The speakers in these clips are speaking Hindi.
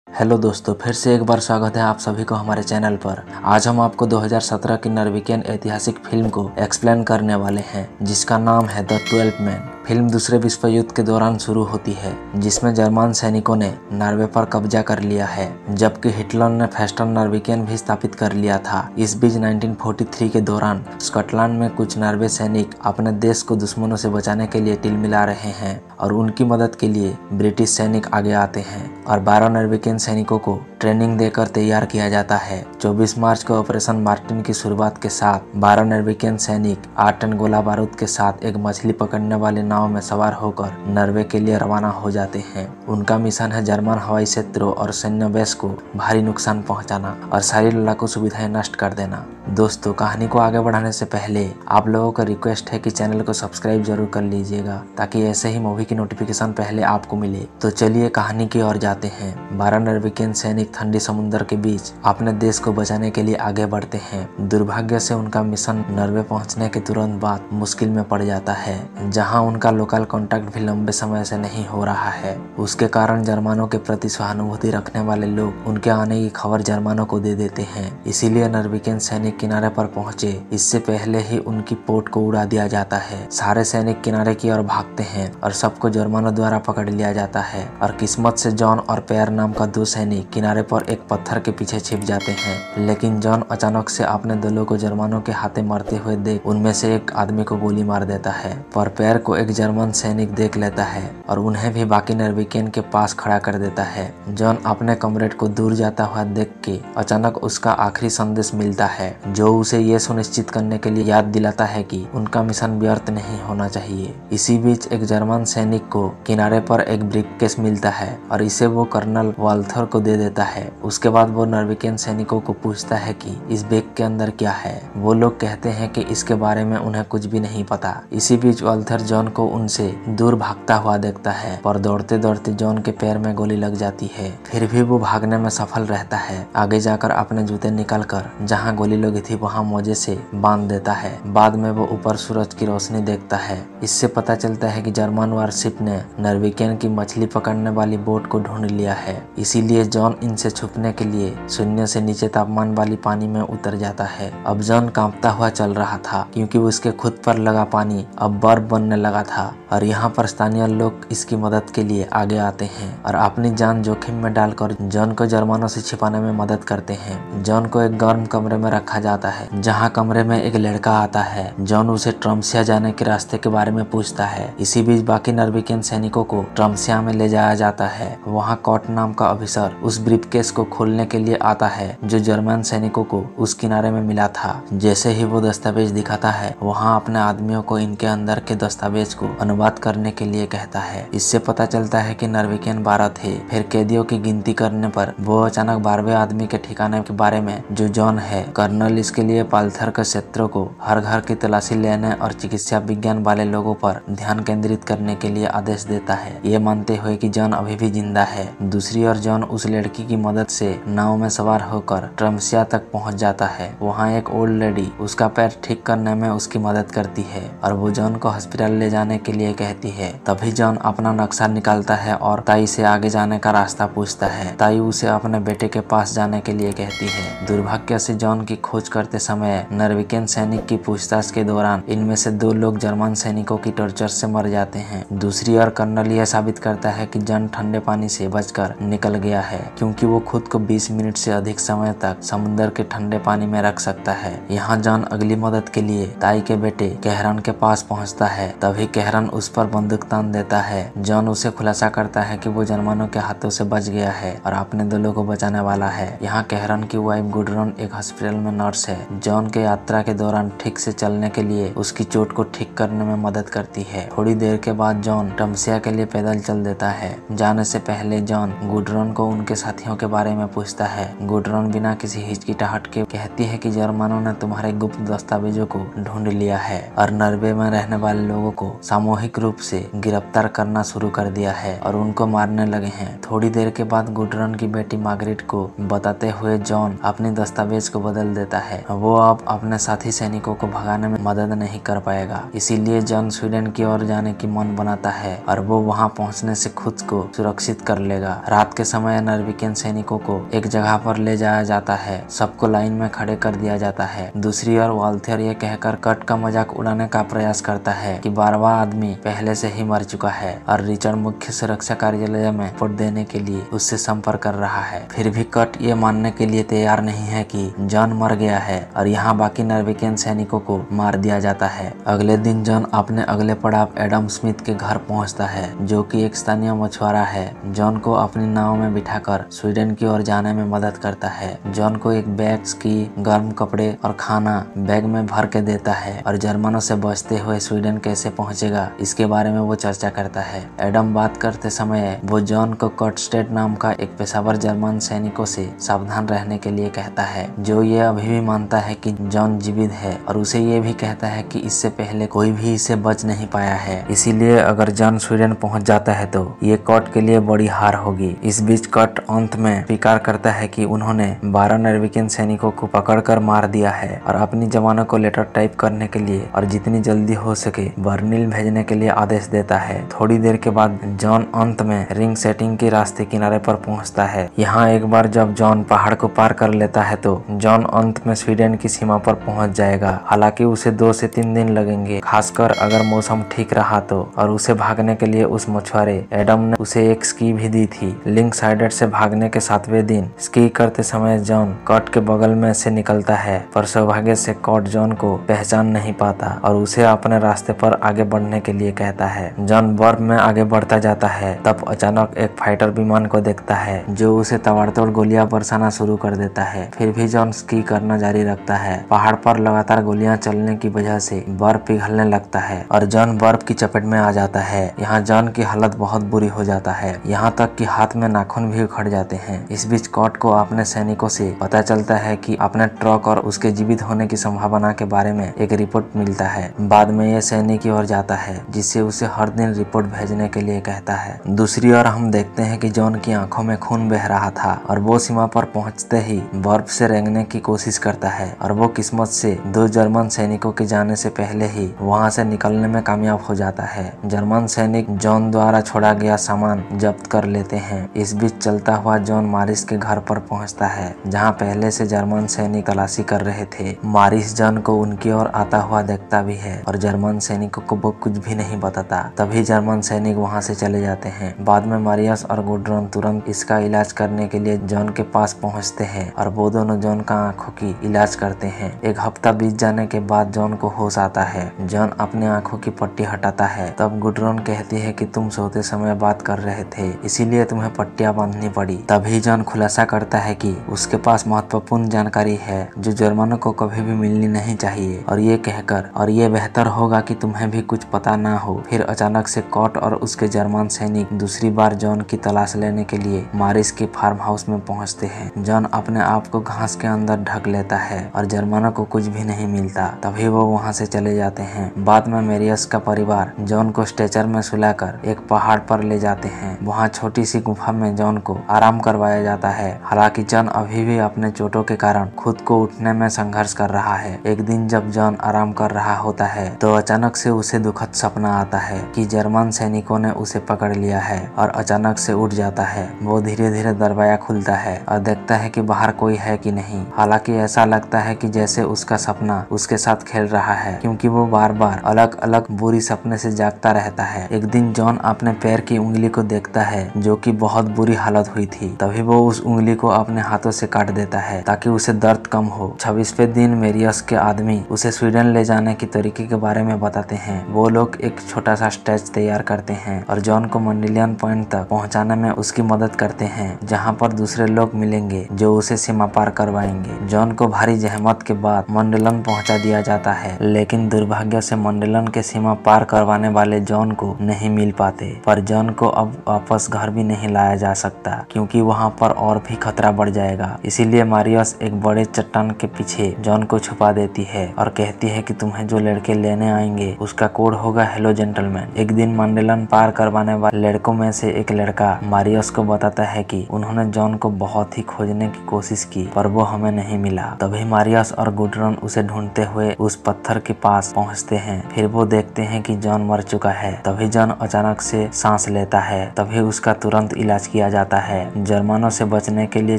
हेलो दोस्तों, फिर से एक बार स्वागत है आप सभी को हमारे चैनल पर। आज हम आपको 2017 की नॉर्वेजियन ऐतिहासिक फिल्म को एक्सप्लेन करने वाले हैं, जिसका नाम है द 12 मैन। फिल्म दूसरे विश्व युद्ध के दौरान शुरू होती है, जिसमें जर्मन सैनिकों ने नॉर्वे पर कब्जा कर लिया है, जबकि हिटलर ने फेस्टर्न नॉर्वेजियन भी स्थापित कर लिया था। इस बीच 1943 के दौरान स्कॉटलैंड में कुछ नॉर्वे सैनिक अपने देश को दुश्मनों से बचाने के लिए टिलमिला रहे हैं और उनकी मदद के लिए ब्रिटिश सैनिक आगे आते हैं और 12 नॉर्वेजियन सैनिकों को ट्रेनिंग देकर तैयार किया जाता है। 24 मार्च को ऑपरेशन मार्टिन की शुरुआत के साथ 12 नॉर्वेजियन सैनिक 8 टन गोला बारूद के साथ एक मछली पकड़ने वाली नाव में सवार होकर नॉर्वे के लिए रवाना हो जाते हैं। उनका मिशन है जर्मन हवाई क्षेत्रों और सैन्य बेस को भारी नुकसान पहुंचाना और सारी लड़ाकू सुविधाएं नष्ट कर देना। दोस्तों, कहानी को आगे बढ़ाने से पहले आप लोगों का रिक्वेस्ट है कि चैनल को सब्सक्राइब जरूर कर लीजिएगा, ताकि ऐसे ही मूवी की नोटिफिकेशन पहले आपको मिले। तो चलिए कहानी की ओर जाते हैं। 12 नॉर्वेजियन सैनिक ठंडी समुद्र के बीच अपने देश को बचाने के लिए आगे बढ़ते हैं। दुर्भाग्य से उनका मिशन नॉर्वे पहुंचने के तुरंत बाद मुश्किल में पड़ जाता है, जहां उनका लोकल कॉन्टैक्ट भी लंबे समय से नहीं हो रहा है। उसके कारण जर्मनों के प्रति सहानुभूति रखने वाले लोग उनके आने की खबर जर्मनों को दे देते हैं। इसीलिए नॉर्वेजियन सैनिक किनारे पर पहुंचे इससे पहले ही उनकी पोत को उड़ा दिया जाता है। सारे सैनिक किनारे की ओर भागते हैं और सबको जर्मनों द्वारा पकड़ लिया जाता है और किस्मत से जॉन और पेयर नाम का 2 सैनिक किनारे पर एक पत्थर के पीछे छिप जाते हैं। लेकिन जॉन अचानक से अपने दलों को जर्मनों के हाथे मरते हुए देख उनमें से एक आदमी को गोली मार देता है, पर पेयर को एक जर्मन सैनिक देख लेता है और उन्हें भी बाकी नॉर्वेजियन के पास खड़ा कर देता है। जॉन अपने कमरेड को दूर जाता हुआ देख के अचानक उसका आखिरी संदेश मिलता है, जो उसे ये सुनिश्चित करने के लिए याद दिलाता है कि उनका मिशन व्यर्थ नहीं होना चाहिए। इसी बीच एक जर्मन सैनिक को किनारे पर एक ब्रीफकेस मिलता है और इसे वो कर्नल वाल्थर को दे देता है। उसके बाद वो नॉर्वेजियन सैनिकों को पूछता है कि इस बैग के अंदर क्या है। वो लोग कहते हैं कि इसके बारे में उन्हें कुछ भी नहीं पता। इसी बीच वाल्थर जॉन को उनसे दूर भागता हुआ देखता है, पर दौड़ते दौड़ते जॉन के पैर में गोली लग जाती है। फिर भी वो भागने में सफल रहता है। आगे जाकर अपने जूते निकालकर जहाँ गोली लगी थी वहाँ मोजे से बांध देता है। बाद में वो ऊपर सूरज की रोशनी देखता है। इससे पता चलता है कि जर्मन वारशिप ने नॉर्वेजियन की मछली पकड़ने वाली बोट को ढूंढ लिया है। इसीलिए जॉन इनसे छुपने के लिए शून्य से नीचे तापमान वाली पानी में उतर जाता है। अब जॉन कांपता हुआ चल रहा था, क्योंकि उसके खुद पर लगा पानी अब बर्फ बनने लगा था और यहाँ पर स्थानीय लोग इसकी मदद के लिए आगे आते हैं और अपनी जान जोखिम में डालकर जॉन को जर्मनों से छिपाने में मदद करते हैं। जॉन को एक गर्म कमरे में रखा जाता है, जहाँ कमरे में एक लड़का आता है। जॉन उसे ट्रम्सिया जाने के रास्ते के बारे में पूछता है। इसी बीच बाकी नॉर्वेजियन सैनिकों को ट्रम्सिया में ले जाया जाता है। वहाँ कॉट नाम का ऑफिसर उस ब्रीफकेस को खोलने के लिए आता है, जो जर्मन सैनिकों को उस किनारे में मिला था। जैसे ही वो दस्तावेज दिखाता है, वहाँ अपने आदमियों को इनके अंदर के दस्तावेज को अनुवाद करने के लिए कहता है। इससे पता चलता है कि नॉर्वेजियन 12 थे। फिर कैदियों की गिनती करने पर वो अचानक 12वें आदमी के ठिकाने के बारे में, जो जॉन है, कर्नल इसके लिए पाल्थर के क्षेत्रों को हर घर की तलाशी लेने और चिकित्सा विज्ञान वाले लोगों पर ध्यान केंद्रित करने के लिए आदेश देता है, ये मानते हुए कि जॉन अभी भी जिंदा है। दूसरी ओर जॉन उस लड़की की मदद से नाव में सवार होकर ट्रम्सिया तक पहुंच जाता है। वहाँ एक ओल्ड लेडी उसका पैर ठीक करने में उसकी मदद करती है और वो जॉन को हॉस्पिटल ले जाने के लिए कहती है। तभी जॉन अपना नक्शा निकालता है और ताई से आगे जाने का रास्ता पूछता है। ताई उसे अपने बेटे के पास जाने के लिए कहती है। दुर्भाग्य से जॉन की खोज करते समय नॉर्वेजियन सैनिक की पूछताछ के दौरान इनमें से 2 लोग जर्मन सैनिकों की टॉर्चर से मर जाते हैं। दूसरी ओर कर्नल यह साबित करता है कि जॉन ठंडे पानी से बचकर निकल गया है, क्योंकि वो खुद को 20 मिनट से अधिक समय तक समुद्र के ठंडे पानी में रख सकता है। यहाँ जॉन अगली मदद के लिए ताई के बेटे कहरन के पास पहुँचता है। तभी कहरन उस पर बंदूक तान देता है। जॉन उसे खुलासा करता है कि वो जर्मनों के हाथों से बच गया है और अपने दलों को बचाने वाला है। यहाँ कहरन की वाइफ गुडरन एक हॉस्पिटल में नर्स है। जॉन के यात्रा के दौरान ठीक से चलने के लिए उसकी चोट को ठीक करने में मदद करती है। थोड़ी देर के बाद जॉन ट्रम्सिया के लिए पैदल चल देता है। जाने से पहले जॉन गुडरन को उनके साथियों के बारे में पूछता है। गुडरन बिना किसी हिचकिचाहट के कहती है कि जर्मनों ने तुम्हारे गुप्त दस्तावेजों को ढूंढ लिया है और नॉर्वे में रहने वाले लोगों को सामूहिक रूप से गिरफ्तार करना शुरू कर दिया है और उनको मारने लगे हैं। थोड़ी देर के बाद गुडरन की बेटी मार्गरेट को बताते हुए जॉन अपनी दस्तावेज को बदल देता है। वो अब अपने साथी सैनिकों को भगाने में मदद नहीं कर पाएगा। इसीलिए जॉन स्वीडन की ओर जाने की मन बनाता है और वो वहां पहुंचने से खुद को सुरक्षित कर लेगा। रात के समय नॉर्वेजियन सैनिकों को एक जगह पर ले जाया जाता है। सबको लाइन में खड़े कर दिया जाता है। दूसरी ओर वाल्थर ये कहकर कट का मजाक उड़ाने का प्रयास करता है कि 12वां आदमी पहले से ही मर चुका है और रिचर्ड मुख्य सुरक्षा कार्यालय में रिपोर्ट देने के लिए उससे संपर्क कर रहा है। फिर भी कट ये मानने के लिए तैयार नहीं है कि जॉन मर गया है और यहाँ बाकी नॉर्वेजियन सैनिकों को मार दिया जाता है। अगले दिन जॉन अपने अगले पड़ाव एडम स्मिथ के घर पहुँचता है, जो कि एक स्थानीय मछुआरा है। जॉन को अपनी नाव में बिठाकर स्वीडन की ओर जाने में मदद करता है। जॉन को एक बैग, स्की, गर्म कपड़े और खाना बैग में भर के देता है और जर्मनों से बचते हुए स्वीडन कैसे पहुंचेगा इसके बारे में वो चर्चा करता है। एडम बात करते समय वो जॉन को कर्टस्टेड नाम का एक पेशेवर जर्मन सैनिकों से सावधान रहने के लिए कहता है, जो ये अभी भी मानता है कि जॉन जीवित है और उसे ये भी कहता है कि इससे पहले कोई भी इसे बच नहीं पाया है। इसीलिए अगर जॉन स्वीडन पहुंच जाता है तो ये कट के लिए बड़ी हार होगी। इस बीच कट अंत में स्वीकार करता है कि उन्होंने 12 नॉर्वेजियन सैनिकों को पकड़कर मार दिया है और अपनी जवानों को लेटर टाइप करने के लिए और जितनी जल्दी हो सके बर्निल भेजने के लिए आदेश देता है। थोड़ी देर के बाद जॉन अंत में रिंग सेटिंग के रास्ते किनारे पर पहुंचता है। यहाँ एक बार जब जॉन पहाड़ को पार कर लेता है तो जॉन अंत में स्वीडन की सीमा पर पहुंच जाएगा। हालांकि उसे 2 से 3 दिन लगेंगे, खासकर अगर मौसम ठीक रहा तो। और उसे भागने के लिए उस मछुआरे एडम ने उसे एक स्की भी दी थी। लिंक साइडेड से भागने के 7वें दिन स्की करते समय जॉन कट के बगल में से निकलता है, पर सौभाग्य से कट जॉन को पहचान नहीं पाता और उसे अपने रास्ते पर आगे बढ़ने के लिए कहता है। जॉन बर्फ में आगे बढ़ता जाता है, तब अचानक एक फाइटर विमान को देखता है जो उसे ताबड़तोड़ गोलियां बरसाना शुरू कर देता है। फिर भी जॉन स्की करना जारी रखता है। पहाड़ पर लगातार गोलियां चलने की वजह से बर्फ पिघलने लगता है और जॉन बर्फ की चपेट में आ जाता है। यहाँ जॉन की हालत बहुत बुरी हो जाता है, यहाँ तक कि हाथ में नाखून भी उखड़ जाते हैं। इस बीच कट को अपने सैनिकों से पता चलता है कि अपने ट्रक और उसके जीवित होने की संभावना के बारे में एक रिपोर्ट मिलता है। बाद में ये सैनिक की ओर जाता है, जिससे उसे हर दिन रिपोर्ट भेजने के लिए कहता है। दूसरी ओर हम देखते हैं कि जॉन की आंखों में खून बह रहा था और वो सीमा पर पहुंचते ही बर्फ से रेंगने की कोशिश करता है और वो किस्मत से 2 जर्मन सैनिकों के जाने से पहले ही वहां से निकलने में कामयाब हो जाता है। जर्मन सैनिक जॉन द्वारा छोड़ा गया सामान जब्त कर लेते हैं। इस बीच चलता हुआ जॉन मारिस के घर पर पहुंचता है, जहां पहले से जर्मन सैनिक तलाशी कर रहे थे। मारिस जॉन को उनकी ओर आता हुआ देखता भी है और जर्मन सैनिकों को वो कुछ भी नहीं बताता। तभी जर्मन सैनिक वहां से चले जाते हैं। बाद में मारियस और गुडरन तुरंत इसका इलाज करने के लिए जॉन के पास पहुंचते हैं और वो दोनों जॉन का आंखों की इलाज करते हैं। एक हफ्ता बीत जाने के बाद जॉन को होश आता है। जॉन अपने आंखों की पट्टी हटाता है। तब गुडरन कहती है कि तुम सोते समय बात कर रहे थे, इसीलिए तुम्हें पट्टियां बांधनी पड़ी। तभी जॉन खुलासा करता है कि उसके पास महत्वपूर्ण जानकारी है जो जर्मनों को कभी भी मिलनी नहीं चाहिए और ये कहकर और ये बेहतर होगा कि तुम्हें भी कुछ पता ना हो। फिर अचानक से कट और उसके जर्मन सैनिक दूसरी बार जॉन की तलाश लेने के लिए मारिस के फार्म हाउस में पहुंचते हैं। जॉन अपने आप को घास के अंदर ढक लेता है और जर्मनों को कुछ भी नहीं मिलता। तभी वो वहां से चले जाते हैं। बाद में मेरियस का परिवार जॉन को स्ट्रेचर में सुलाकर एक पहाड़ पर ले जाते हैं। वहाँ छोटी सी गुफा में जॉन को आराम करवाया जाता है। हालांकि जॉन अभी भी अपने चोटों के कारण खुद को उठने में संघर्ष कर रहा है। एक दिन जब जॉन आराम कर रहा होता है तो अचानक से उसे दुखद सपना आता है कि जर्मन सैनिकों ने उसे पकड़ लिया है और अचानक से उठ जाता है। वो धीरे धीरे दरवाजा खुलता है और देखता है कि बाहर कोई है कि नहीं। हालांकि ऐसा लगता है कि जैसे उसका सपना उसके साथ खेल रहा है, क्योंकि वो बार बार अलग अलग बुरी सपने से जागता रहता है। एक दिन जॉन अपने पैर की उंगली को देखता है जो कि बहुत बुरी हालत हुई थी। तभी वो उस उंगली को अपने हाथों से काट देता है ताकि उसे दर्द कम हो। 26वें दिन मेरियस के आदमी उसे स्वीडन ले जाने की तरीके के बारे में बताते हैं। वो लोग एक छोटा सा स्टेज तैयार करते हैं और जॉन को मंडिलियन पॉइंट तक पहुंचाने में उसकी मदद करते हैं, जहां पर दूसरे लोग मिलेंगे जो उसे सीमा पार करवाएंगे। जॉन को भारी जहमत के बाद मंडलन पहुंचा दिया जाता है, लेकिन दुर्भाग्य से मंडलन के सीमा पार करवाने वाले जॉन को नहीं मिल पाते। पर जॉन को अब वापस घर भी नहीं लाया जा सकता, क्योंकि वहां पर और भी खतरा बढ़ जाएगा। इसीलिए मारियस एक बड़े चट्टान के पीछे जॉन को छुपा देती है और कहती है कि तुम्हें जो लड़के लेने आएंगे उसका कोड कोड होगा हेलो जेंटलमैन। एक दिन मंडेलन पार करवाने वाले लड़कों में से एक लड़का मारियस को बताता है कि उन्होंने जॉन को बहुत ही खोजने की कोशिश की पर वो हमें नहीं मिला। तभी मारियस और गुडरन उसे ढूंढते हुए उस पत्थर के पास पहुंचते हैं। फिर वो देखते हैं कि जॉन मर चुका है। तभी जॉन अचानक से सांस लेता है। तभी उसका तुरंत इलाज किया जाता है। जर्मनों से बचने के लिए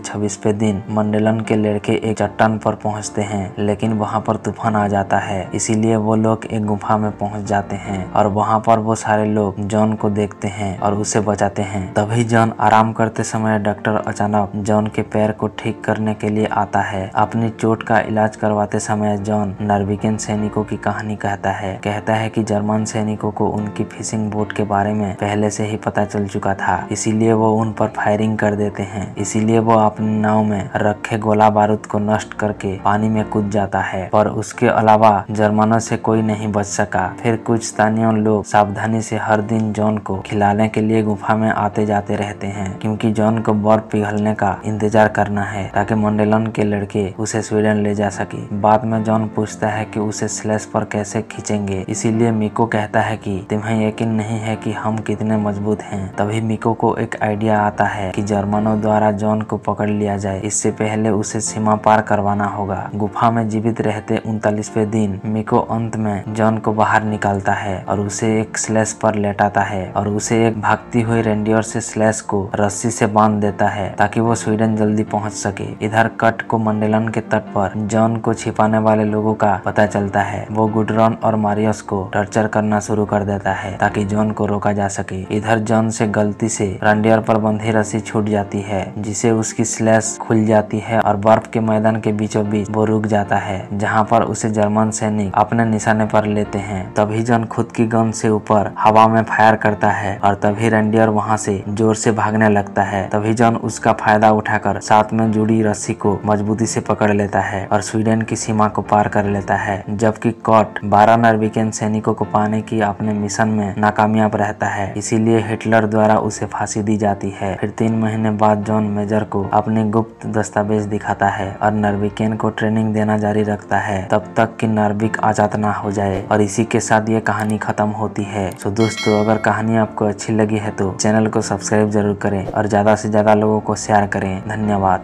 26वें दिन मंडेलन के लड़के एक चट्टान पर पहुंचते हैं, लेकिन वहां पर तूफान आ जाता है। इसीलिए वो लोग एक गुफा में पहुंच जाते हैं और वहां पर वो सारे लोग जॉन को देखते हैं और उसे बचाते हैं। तभी जॉन आराम करते समय डॉक्टर अचानक जॉन के पैर को ठीक करने के लिए आता है। अपनी चोट का इलाज करवाते समय जॉन नॉर्वेगियन सैनिकों की कहानी कहता है कि जर्मन सैनिकों को उनकी फिशिंग बोट के बारे में पहले से ही पता चल चुका था, इसीलिए वो उन पर फायरिंग कर देते हैं। इसीलिए वो अपनी नाव में रखे गोला बारूद को नष्ट करके पानी में कूद जाता है, पर उसके अलावा जर्मनों से कोई नहीं बच सका। फिर कुछ स्थानीय लोग सावधानी से हर दिन जॉन को खिलाने के लिए गुफा में आते जाते रहते हैं, क्योंकि जॉन को बर्फ पिघलने का इंतजार करना है ताकि मंडेलन के लड़के उसे स्वीडन ले जा सके। बाद में जॉन पूछता है कि उसे स्लेश पर कैसे खींचेंगे, इसीलिए मिको कहता है कि तुम्हें यकीन नहीं है कि हम कितने मजबूत हैं। तभी मिको को एक आइडिया आता है कि जर्मनों द्वारा जॉन को पकड़ लिया जाए, इससे पहले उसे सीमा पार करवाना होगा। गुफा में जीवित रहते 39वें दिन मिको अंत में जॉन को बाहर निकालता है और उसे एक स्लेश पर लेटाता है और उसे एक भागती हुई रेंडियर से स्लेश को रस्सी से बांध देता है ताकि वो स्वीडन जल्दी पहुंच सके। इधर कट को मंडेलन के तट पर जॉन को छिपाने वाले लोगों का पता चलता है। वो गुडरन और मारियस को टॉर्चर करना शुरू कर देता है ताकि जॉन को रोका जा सके। इधर जॉन से गलती से रेंडियर पर बंधी रस्सी छूट जाती है, जिसे उसकी स्लेश खुल जाती है और बर्फ के मैदान के बीचों बीच वो रुक जाता है, जहाँ पर उसे जर्मन सैनिक अपने निशाने पर लेते हैं। तभी जॉन खुद की गन से ऊपर हवा में फायर करता है और तभी रेंडियर वहाँ से जोर से भागने लगता है। तभी जॉन उसका फायदा उठाकर साथ में जुड़ी रस्सी को मजबूती से पकड़ लेता है और स्वीडन की सीमा को पार कर लेता है, जबकि कॉट 12 नॉर्वेगियन सैनिकों को पाने की अपने मिशन में नाकामयाब रहता है। इसीलिए हिटलर द्वारा उसे फांसी दी जाती है। फिर 3 महीने बाद जॉन मेजर को अपने गुप्त दस्तावेज दिखाता है और नॉर्वेगियन को ट्रेनिंग देना जारी रखता है तब तक कि नॉर्विक आजाद ना हो जाए। और इसी के साथ ये कहानी खत्म होती है। तो दोस्तों, अगर कहानी आपको अच्छी लगी है तो चैनल को सब्सक्राइब जरूर करें और ज्यादा से ज्यादा लोगों को शेयर करें। धन्यवाद।